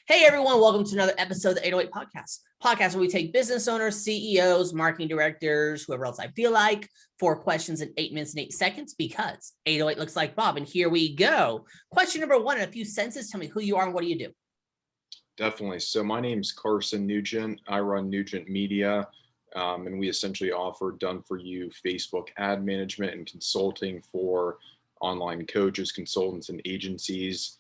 Hey everyone, welcome to another episode of the 808 Podcast where we take business owners, CEOs, marketing directors, whoever else I feel like, 4 questions in 8 minutes and 8 seconds because 808 looks like Bob. And here we go. Question number 1 in a few sentences. Tell me who you are and what do you do? Definitely. So my name's Carson Nugent. I run Nugent Media, and we essentially offer done-for-you Facebook ad management and consulting for online coaches, consultants, and agencies.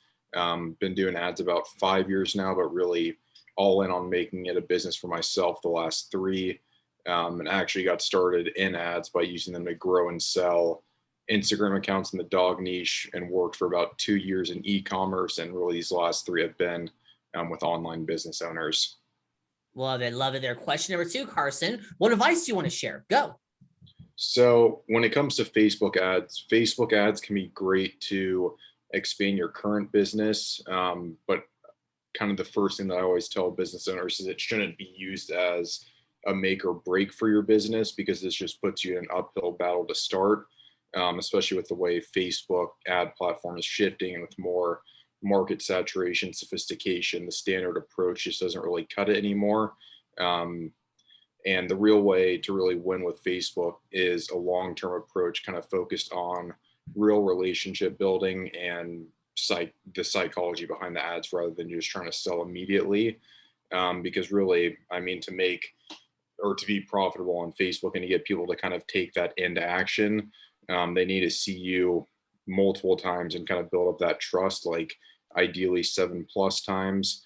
Been doing ads about 5 years now, but really all in on making it a business for myself the last 3. And I actually got started in ads by using them to grow and sell Instagram accounts in the dog niche and worked for about 2 years in e-commerce. And really these last 3 have been with online business owners. Love it. Love it there. Question number 2, Carson. What advice do you want to share? Go. So when it comes to Facebook ads can be great to expand your current business. But kind of the first thing that I always tell business owners is it shouldn't be used as a make or break for your business because this just puts you in an uphill battle to start, especially with the way Facebook ad platform is shifting and with more market saturation, sophistication, the standard approach just doesn't really cut it anymore. And the real way to really win with Facebook is a long-term approach kind of focused on real relationship building and the psychology behind the ads rather than just trying to sell immediately. Because really, I mean, to be profitable on Facebook and to get people to kind of take that into action, they need to see you multiple times and kind of build up that trust, like ideally 7+ times.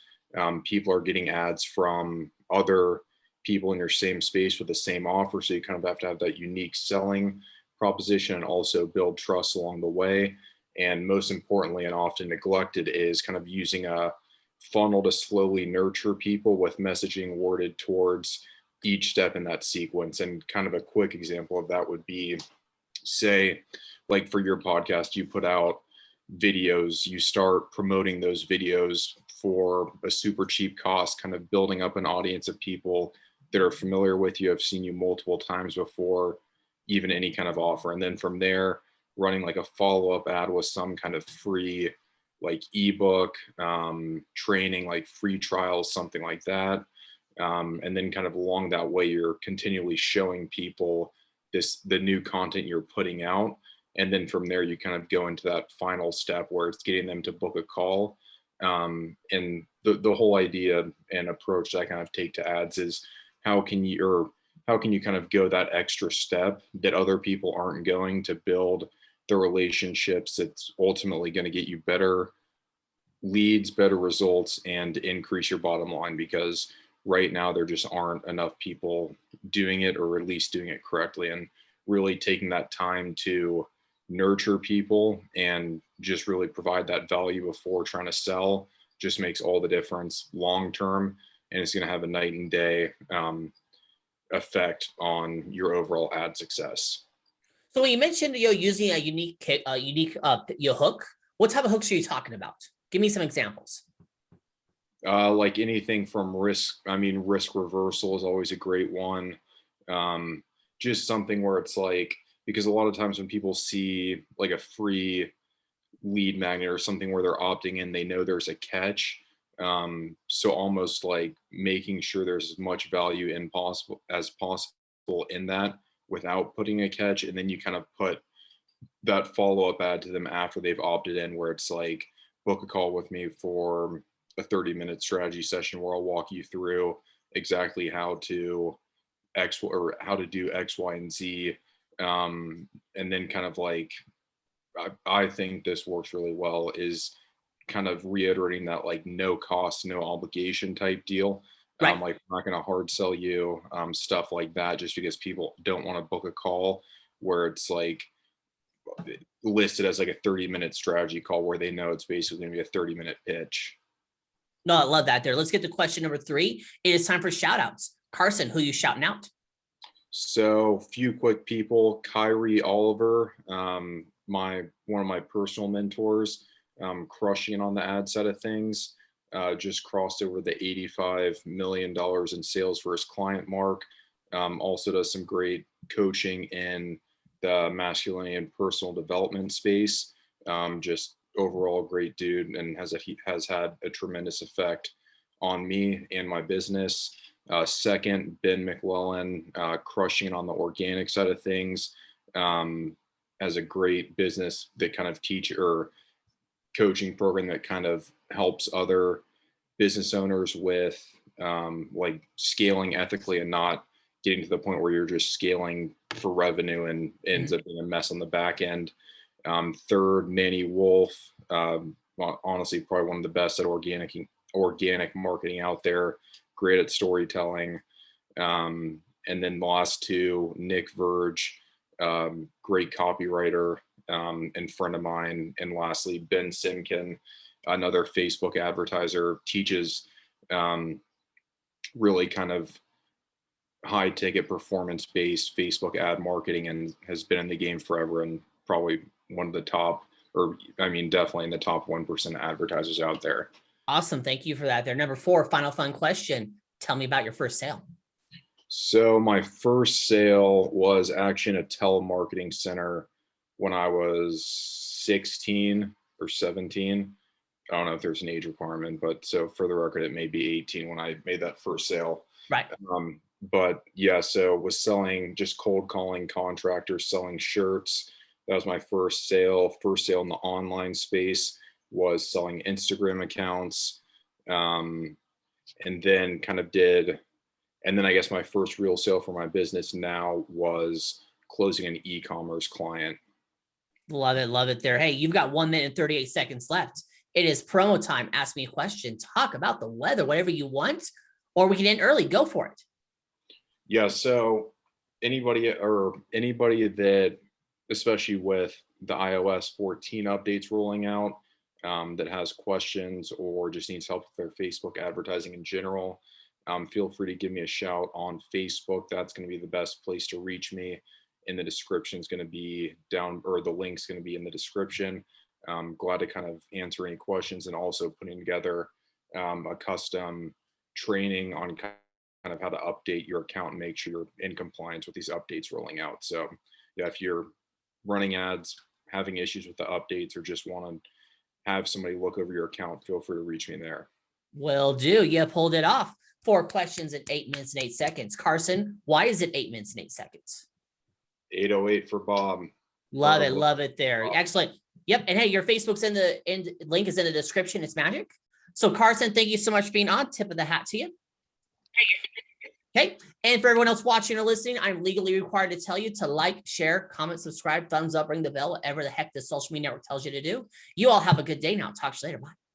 People are getting ads from other people in your same space with the same offer. So you kind of have to have that unique selling proposition and also build trust along the way. And most importantly, and often neglected, is kind of using a funnel to slowly nurture people with messaging worded towards each step in that sequence. And kind of a quick example of that would be, say, like for your podcast, you put out videos, you start promoting those videos for a super cheap cost, kind of building up an audience of people that are familiar with you, have seen you multiple times before even any kind of offer. And then from there, running like a follow-up ad with some kind of free like ebook, training, like free trials, something like that. And then kind of along that way, you're continually showing people the new content you're putting out. And then from there, you kind of go into that final step where it's getting them to book a call. And the whole idea and approach that I kind of take to ads is how can you kind of go that extra step that other people aren't going to build the relationships that's ultimately going to get you better leads, better results, and increase your bottom line, because right now there just aren't enough people doing it, or at least doing it correctly. And really taking that time to nurture people and just really provide that value before trying to sell just makes all the difference long term, and it's going to have a night and day effect on your overall ad success. So when you mentioned you're using a unique your hook, what type of hooks are you talking about? Give me some examples. Like anything from risk reversal is always a great one. Just something where it's like, because a lot of times when people see like a free lead magnet or something where they're opting in, they know there's a catch. So almost like making sure there's as much value as possible in that without putting a catch. And then you kind of put that follow-up ad to them after they've opted in, where it's like, book a call with me for a 30-minute strategy session where I'll walk you through exactly how to do X, Y, and Z. And then kind of like, I think this works really well is kind of reiterating that like no cost, no obligation type deal. Right. Like I'm not going to hard sell you, stuff like that, just because people don't want to book a call where it's like listed as like a 30-minute strategy call where they know it's basically going to be a 30-minute pitch. No, I love that there. Let's get to question number 3. It is time for shout outs. Carson, who you shouting out? So few quick people. Kyrie Oliver, one of my personal mentors, crushing on the ad side of things, just crossed over the $85 million in sales for his client mark. Also does some great coaching in the masculinity and personal development space. Just overall great dude, and has had a tremendous effect on me and my business. Second, Ben McClellan, crushing it on the organic side of things. Has a great business that kind of coaching program that kind of helps other business owners with like scaling ethically and not getting to the point where you're just scaling for revenue and ends up being a mess on the back end. Third, Manny Wolf, honestly, probably one of the best at organic marketing out there, great at storytelling. And then the last two, Nick Verge, great copywriter and friend of mine. And lastly, Ben Simkin, another Facebook advertiser, teaches really kind of high ticket performance based Facebook ad marketing and has been in the game forever and probably one of the top, or I mean, definitely in the top 1% of advertisers out there. Awesome. Thank you for that. There. Number 4, final fun question. Tell me about your first sale. So my first sale was actually in a telemarketing center when I was 16 or 17. I don't know if there's an age requirement, but so for the record, it may be 18 when I made that first sale. Right. But yeah, so was selling, just cold calling contractors, selling shirts. That was my first sale. First sale in the online space was selling Instagram accounts. And then I guess my first real sale for my business now was closing an e-commerce client. Love it. Love it there. Hey, you've got 1 minute and 38 seconds left. It is promo time. Ask me a question. Talk about the weather, whatever you want, or we can end early. Go for it. Yeah. So anybody that, especially with the iOS 14 updates rolling out, that has questions or just needs help with their Facebook advertising in general, feel free to give me a shout on Facebook. That's going to be the best place to reach me. And the description is going to be down, or the link's going to be in the description. Glad to kind of answer any questions and also putting together a custom training on kind of how to update your account and make sure you're in compliance with these updates rolling out. So yeah, if you're running ads, having issues with the updates, or just want to have somebody look over your account, feel free to reach me there. Will do. You pulled it off. 4 questions in 8 minutes and 8 seconds. Carson, why is it 8 minutes and 8 seconds? 808 for Bob. Love it. Love it there. Excellent. Yep. And hey, your Facebook's in the link is in the description. It's magic. So Carson, thank you so much for being on. Tip of the hat to you. Okay. And for everyone else watching or listening, I'm legally required to tell you to like, share, comment, subscribe, thumbs up, ring the bell, whatever the heck the social media network tells you to do. You all have a good day now. Talk to you later. Bye.